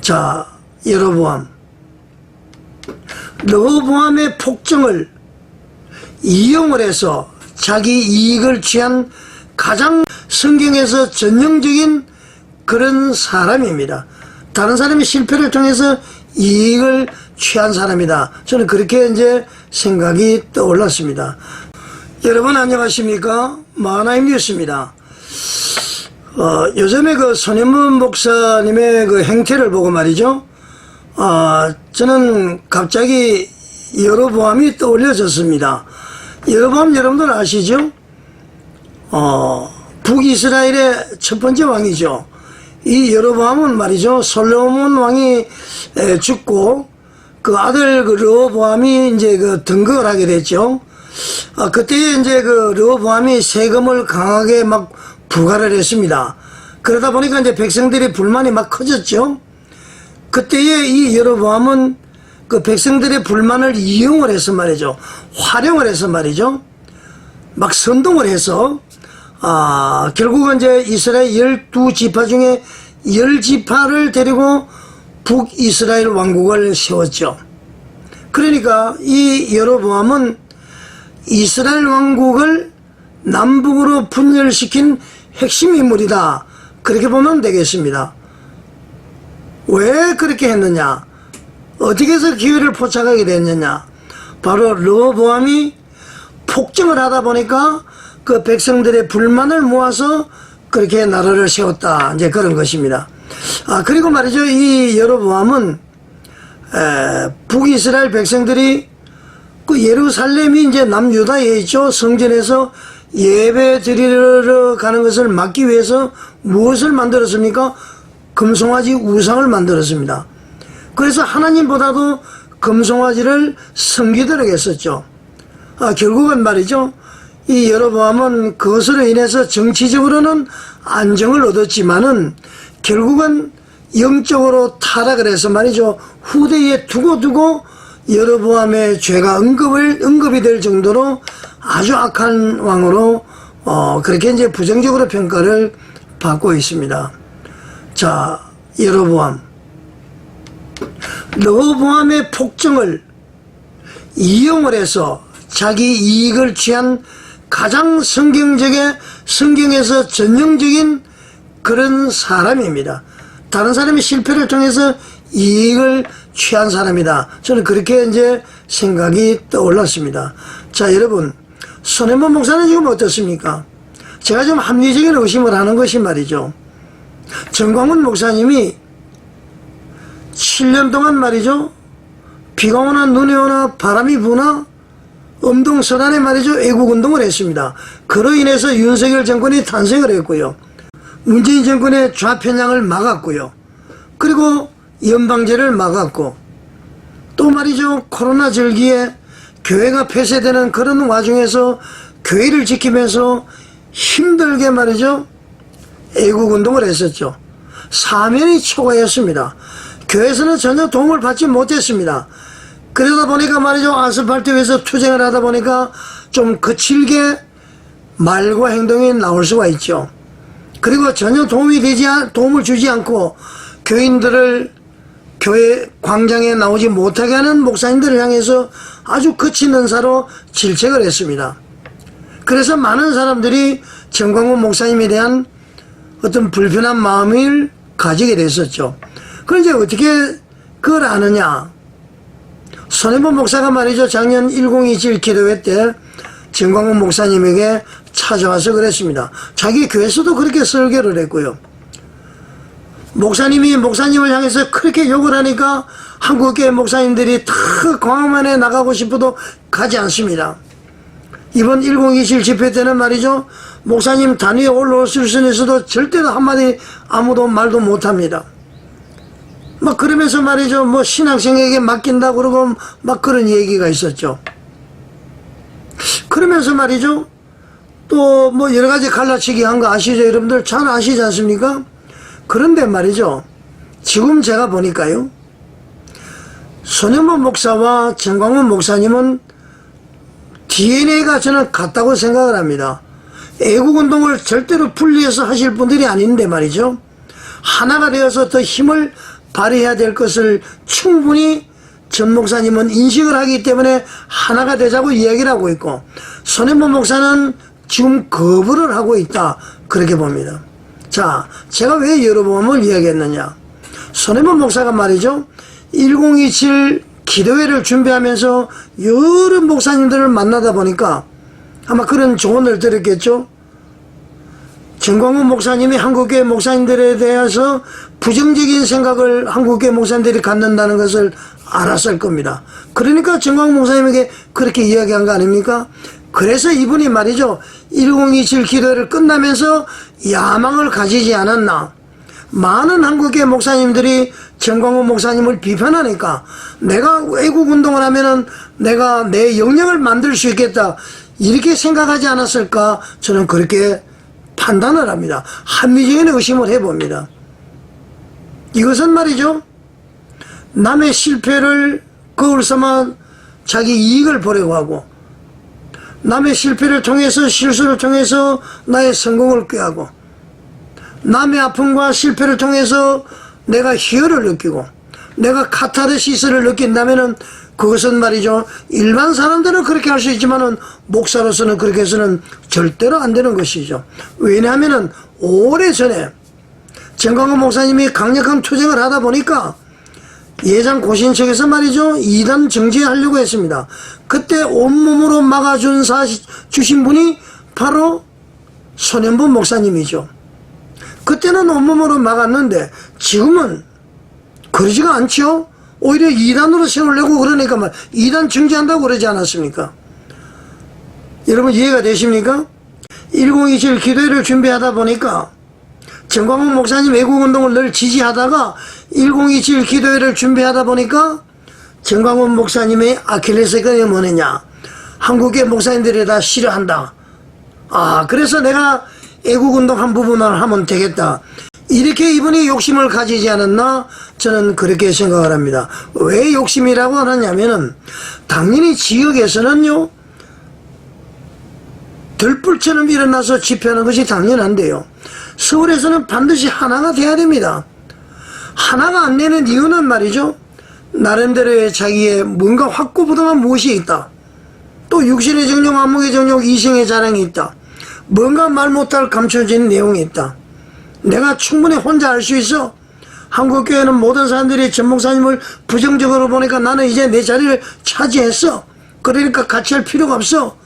자, 여로보암. 르호보암의 폭정을 이용을 해서 자기 이익을 취한 가장 성경에서 전형적인 그런 사람입니다. 다른 사람의 실패를 통해서 이익을 취한 사람이다. 저는 그렇게 이제 생각이 떠올랐습니다. 여러분 안녕하십니까? 마하나임 뉴스입니다. 요즘에 그 손현문 목사님의 그 행태를 보고 말이죠. 저는 갑자기 여로보암이 떠올려졌습니다. 여로보암 여러분들 아시죠? 북이스라엘의 첫 번째 왕이죠. 이 여로보암은 말이죠. 솔로몬 왕이 죽고 그 아들 그 르호보암이 이제 그 등극을 하게 됐죠. 그때에 이제 그 르호보암이 세금을 강하게 막 부과를 했습니다. 그러다 보니까 이제 백성들의 불만이 막 커졌죠. 그때에 이 여로보암은 그 백성들의 불만을 이용을 해서 말이죠. 활용을 해서 말이죠. 막 선동을 해서 결국은 이제 이스라엘 12지파 중에 10지파를 데리고 북이스라엘 왕국을 세웠죠. 그러니까 이 여로보암은 이스라엘 왕국을 남북으로 분열시킨 핵심 인물이다. 그렇게 보면 되겠습니다. 왜 그렇게 했느냐? 어떻게 해서 기회를 포착하게 됐느냐? 바로 르호보암이 폭정을 하다 보니까 그 백성들의 불만을 모아서 그렇게 나라를 세웠다. 이제 그런 것입니다. 그리고 말이죠. 이 여로보암은 북이스라엘 백성들이 그 예루살렘이 이제 남유다에 있죠. 성전에서 예배 드리러 가는 것을 막기 위해서 무엇을 만들었습니까? 금송아지 우상을 만들었습니다. 그래서 하나님보다도 금송아지를 섬기도록 했었죠. 결국은 말이죠. 이 여로보암은 그것으로 인해서 정치적으로는 안정을 얻었지만은 결국은 영적으로 타락을 해서 말이죠. 후대에 두고 여로보암의 죄가 언급이 될 정도로 아주 악한 왕으로 그렇게 이제 부정적으로 평가를 받고 있습니다. 자, 여로보암. 르호보암의 폭정을 이용을 해서 자기 이익을 취한 가장 성경에서 전형적인 그런 사람입니다. 다른 사람의 실패를 통해서 이익을 취한 사람이다. 저는 그렇게 이제 생각이 떠올랐습니다. 자, 여러분, 손현문 목사는 지금 어떻습니까? 제가 좀 합리적인 의심을 하는 것이 말이죠. 정광훈 목사님이 7년 동안 말이죠. 비가 오나 눈이 오나 바람이 부나 엄동설안에 말이죠. 애국운동을 했습니다. 그로 인해서 윤석열 정권이 탄생을 했고요. 문재인 정권의 좌편향을 막았고요. 그리고 연방제를 막았고 또 말이죠. 코로나 절기에 교회가 폐쇄되는 그런 와중에서 교회를 지키면서 힘들게 말이죠. 애국운동을 했었죠. 사면이 초과했습니다. 교회에서는 전혀 도움을 받지 못했습니다. 그러다 보니까 말이죠. 아스팔트 위에서 투쟁을 하다 보니까 좀 거칠게 말과 행동이 나올 수가 있죠. 그리고 전혀 도움을 주지 않고 교인들을 교회 광장에 나오지 못하게 하는 목사님들을 향해서 아주 거친 은사로 질책을 했습니다. 그래서 많은 사람들이 정광훈 목사님에 대한 어떤 불편한 마음을 가지게 됐었죠. 그런데 어떻게 그걸 아느냐? 손현문 목사가 말이죠. 작년 1027 기도회 때 정광훈 목사님에게 찾아와서 그랬습니다. 자기 교회에서도 그렇게 설교를 했고요. 목사님을 향해서 그렇게 욕을 하니까 한국교회 목사님들이 다 광화문에 나가고 싶어도 가지 않습니다. 이번 1027 집회 때는 말이죠. 목사님 단위에 올라올 수있어도 절대로 한마디 아무도 말도 못합니다. 막 그러면서 말이죠. 뭐 신학생에게 맡긴다 그러고 막 그런 얘기가 있었죠. 그러면서 말이죠. 또 뭐 여러 가지 갈라치기 한 거 아시죠? 여러분들 잘 아시지 않습니까? 그런데 말이죠. 지금 제가 보니까요. 손현문 목사와 정광훈 목사님은 DNA가 저는 같다고 생각을 합니다. 애국운동을 절대로 분리해서 하실 분들이 아닌데 말이죠. 하나가 되어서 더 힘을 발휘해야 될 것을 충분히 전 목사님은 인식을 하기 때문에 하나가 되자고 이야기를 하고 있고, 손해본 목사는 지금 거부를 하고 있다, 그렇게 봅니다. 자, 제가 왜 여러분을 이야기했느냐. 손해본 목사가 말이죠, 1027 기도회를 준비하면서 여러 목사님들을 만나다 보니까 아마 그런 조언을 들었겠죠. 정광훈 목사님이 한국교회 목사님들에 대해서 부정적인 생각을 한국교회 목사님들이 갖는다는 것을 알았을 겁니다. 그러니까 정광훈 목사님에게 그렇게 이야기한 거 아닙니까? 그래서 이분이 말이죠, 1027 기도회를 끝나면서 야망을 가지지 않았나. 많은 한국교회 목사님들이 정광훈 목사님을 비판하니까 내가 애국운동을 하면은 내가 내 영역을 만들 수 있겠다, 이렇게 생각하지 않았을까, 저는 그렇게 판단을 합니다. 합리적인 의심을 해봅니다. 이것은 말이죠, 남의 실패를 거울 삼아 자기 이익을 보려고 하고, 남의 실패를 통해서, 실수를 통해서 나의 성공을 꾀하고, 남의 아픔과 실패를 통해서 내가 희열을 느끼고 내가 카타르시스를 느낀다면은 그것은 말이죠, 일반 사람들은 그렇게 할 수 있지만은 목사로서는 그렇게 해서는 절대로 안 되는 것이죠. 왜냐하면은 오래전에 정광훈 목사님이 강력한 투쟁을 하다 보니까 예장 고신청에서 말이죠, 이단 정지하려고 했습니다. 그때 온몸으로 주신 분이 바로 손현본 목사님이죠. 그때는 온몸으로 막았는데 지금은 그러지가 않죠. 오히려 2단으로 세우려고 그러니까 말, 2단 정지한다고 그러지 않았습니까? 여러분 이해가 되십니까? 1027 기도회를 준비하다 보니까 정광훈 목사님 애국운동을 늘 지지하다가 1027 기도회를 준비하다 보니까 정광훈 목사님의 아킬레스건이 뭐느냐, 한국의 목사님들이 다 싫어한다. 아, 그래서 내가 애국운동 한 부분을 하면 되겠다, 이렇게 이분이 욕심을 가지지 않았나, 저는 그렇게 생각을 합니다. 왜 욕심이라고 하느냐면은 당연히 지역에서는요 들불처럼 일어나서 집회하는 것이 당연한데요, 서울에서는 반드시 하나가 돼야 됩니다. 하나가 안 되는 이유는 말이죠, 나름대로의 자기의 뭔가 확고부동한 무엇이 있다, 또 육신의 정욕, 안목의 정욕, 이성의 자랑이 있다, 뭔가 말 못할 감춰진 내용이 있다. 내가 충분히 혼자 알 수 있어. 한국교회는 모든 사람들이 전 목사님을 부정적으로 보니까 나는 이제 내 자리를 차지했어, 그러니까 같이 할 필요가 없어,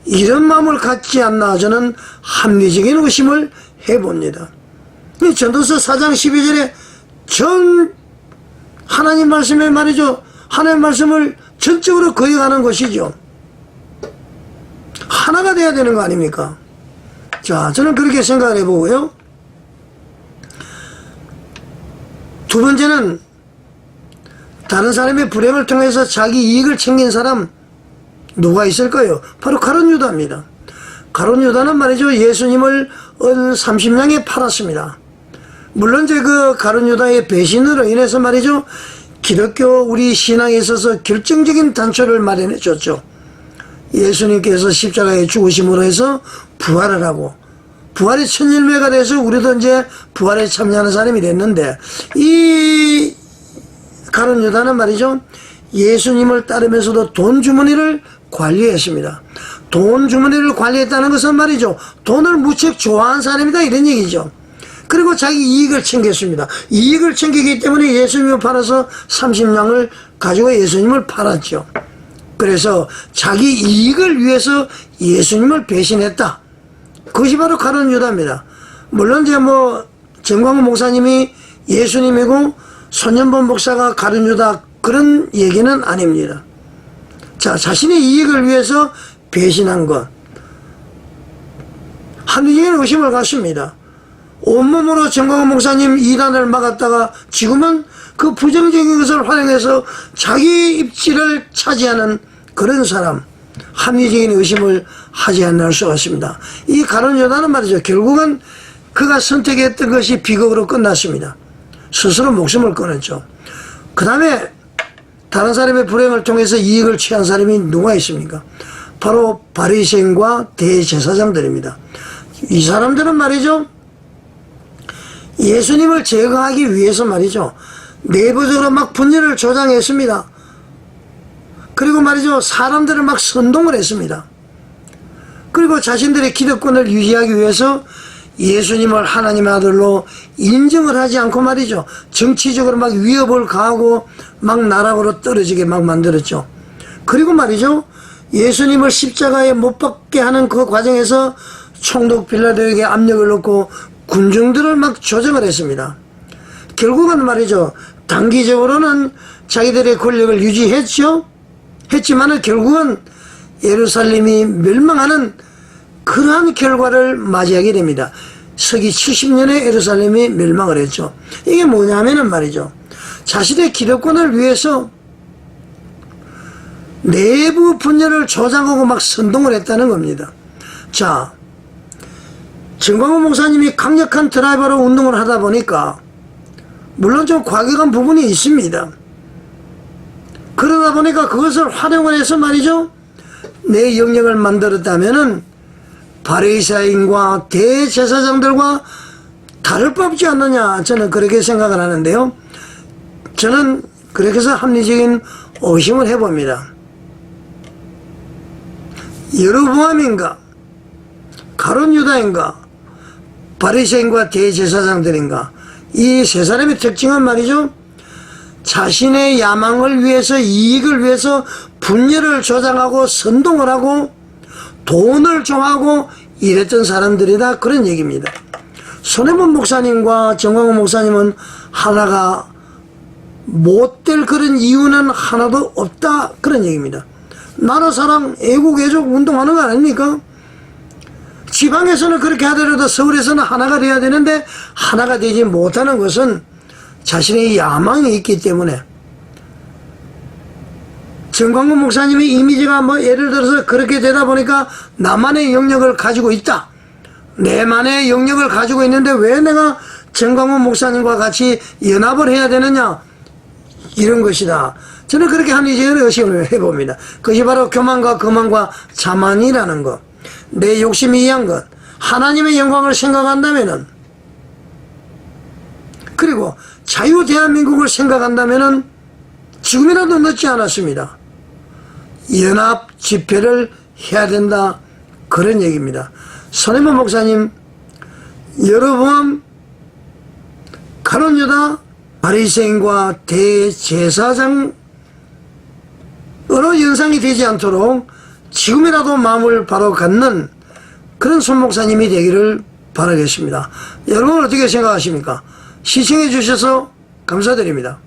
이런 마음을 갖지 않나, 저는 합리적인 의심을 해봅니다. 전도서 4장 12절에 전 하나님 말씀에 말이죠, 하나님 말씀을 전적으로 거역하는 것이죠. 하나가 돼야 되는 거 아닙니까? 자, 저는 그렇게 생각을 해보고요. 두 번째는 다른 사람의 불행을 통해서 자기 이익을 챙긴 사람 누가 있을까요? 바로 가룟 유다입니다. 가룟 유다는 말이죠, 예수님을 은 30냥에 팔았습니다. 물론 이제 그 가룟 유다의 배신으로 인해서 말이죠, 기독교 우리 신앙에 있어서 결정적인 단초를 마련해 줬죠. 예수님께서 십자가에 죽으심으로 해서 부활을 하고 부활의 첫 열매가 돼서 우리도 이제 부활에 참여하는 사람이 됐는데, 이 가룟 유다는 말이죠, 예수님을 따르면서도 돈 주머니를 관리했습니다. 돈 주머니를 관리했다는 것은 말이죠, 돈을 무척 좋아하는 사람이다, 이런 얘기죠. 그리고 자기 이익을 챙겼습니다. 이익을 챙기기 때문에 예수님을 팔아서 30냥을 가지고 예수님을 팔았죠. 그래서 자기 이익을 위해서 예수님을 배신했다. 그것이 바로 가룟 유다입니다. 물론 이제 뭐 정광훈 목사님이 예수님이고 손현본 목사가 가룟 유다, 그런 얘기는 아닙니다. 자, 자신의 이익을 위해서 배신한 것, 합리적인 의심을 갖습니다. 온몸으로 정광훈 목사님 이단을 막았다가 지금은 그 부정적인 것을 활용해서 자기 입지를 차지하는 그런 사람, 합리적인 의심을 하지 않을 수가 있습니다. 이 가룟 유다는 말이죠, 결국은 그가 선택했던 것이 비극으로 끝났습니다. 스스로 목숨을 끊었죠. 그 다음에 다른 사람의 불행을 통해서 이익을 취한 사람이 누가 있습니까? 바로 바리새인과 대제사장들입니다. 이 사람들은 말이죠, 예수님을 제거하기 위해서 말이죠, 내부적으로 막 분열을 조장했습니다. 그리고 말이죠, 사람들을 막 선동을 했습니다. 그리고 자신들의 기득권을 유지하기 위해서 예수님을 하나님의 아들로 인정을 하지 않고 말이죠, 정치적으로 막 위협을 가하고 막 나락으로 떨어지게 막 만들었죠. 그리고 말이죠, 예수님을 십자가에 못 박게 하는 그 과정에서 총독 빌라도에게 압력을 넣고 군중들을 막 조정을 했습니다. 결국은 말이죠, 단기적으로는 자기들의 권력을 유지했죠. 했지만은 결국은 예루살렘이 멸망하는 그러한 결과를 맞이하게 됩니다. 서기 70년에 예루살렘이 멸망을 했죠. 이게 뭐냐면은 말이죠, 자신의 기득권을 위해서 내부 분열을 조장하고 막 선동을 했다는 겁니다. 자, 정광훈 목사님이 강력한 드라이버로 운동을 하다 보니까 물론 좀 과격한 부분이 있습니다. 그러다 보니까 그것을 활용을 해서 말이죠, 내 영역을 만들었다면은 바리새인과 대제사장들과 다를 바 없지 않느냐, 저는 그렇게 생각을 하는데요. 저는 그렇게 해서 합리적인 의심을 해봅니다. 여로보암인가, 가룟 유다인가, 바리새인과 대제사장들인가, 이 세 사람의 특징은 말이죠, 자신의 야망을 위해서, 이익을 위해서 분열을 조장하고 선동을 하고 돈을 좋아하고 이랬던 사람들이다, 그런 얘기입니다. 손해본 목사님과 정광훈 목사님은 하나가 못될 그런 이유는 하나도 없다, 그런 얘기입니다. 나라 사랑, 애국, 애족 운동하는 거 아닙니까? 지방에서는 그렇게 하더라도 서울에서는 하나가 돼야 되는데 하나가 되지 못하는 것은 자신의 야망이 있기 때문에. 정광훈 목사님의 이미지가 뭐 예를 들어서 그렇게 되다 보니까 나만의 영역을 가지고 있다, 내만의 영역을 가지고 있는데 왜 내가 정광훈 목사님과 같이 연합을 해야 되느냐, 이런 것이다. 저는 그렇게 합리적인 의심을 해봅니다. 그것이 바로 교만과 거만과 자만이라는 것, 내 욕심이 이한 것, 하나님의 영광을 생각한다면은, 그리고 자유 대한민국을 생각한다면은 지금이라도 늦지 않았습니다. 연합 집회를 해야 된다, 그런 얘기입니다. 손해본 목사님, 여로보암, 가룟 유다, 바리새인과 대제사장 어느 연상이 되지 않도록 지금이라도 마음을 바로 갖는 그런 손 목사님이 되기를 바라겠습니다. 여러분 어떻게 생각하십니까? 시청해 주셔서 감사드립니다.